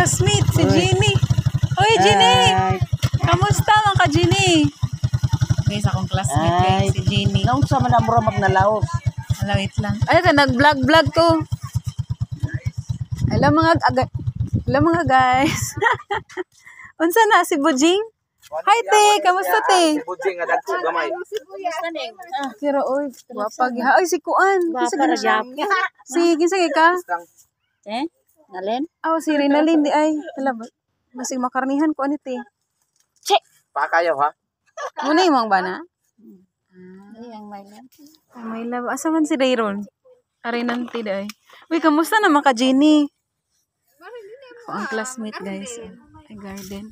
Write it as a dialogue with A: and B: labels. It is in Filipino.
A: classmate, si Jenny. Hoy, Jenny! Kamusta mga ka-Jenny? Guys, akong classmate guys, si Jenny.
B: Naung sa man amro magnalaos.
A: Wait lang. Ay, ka nag-vlog ko. Hello mga guys. Unsa na si Bujing? Hi te, kamusta te?
B: Si Bujing nga dagko gamay.
A: Kira oy, wapag ha. Ay si Kuan. Sige ka.
C: Nalen?
A: Oh, si Rinalyn di ay. Hala, masig makarnihan ko ani te.
C: Check.
B: Pa kayo ha?
A: Muna imong bana?
C: Yang may lang.
A: Oh, may love. Asa man si Rayron? Ari nanti di ay. Uy, kamusta naman ka Jenny? Ako ang classmate guys. Ay garden.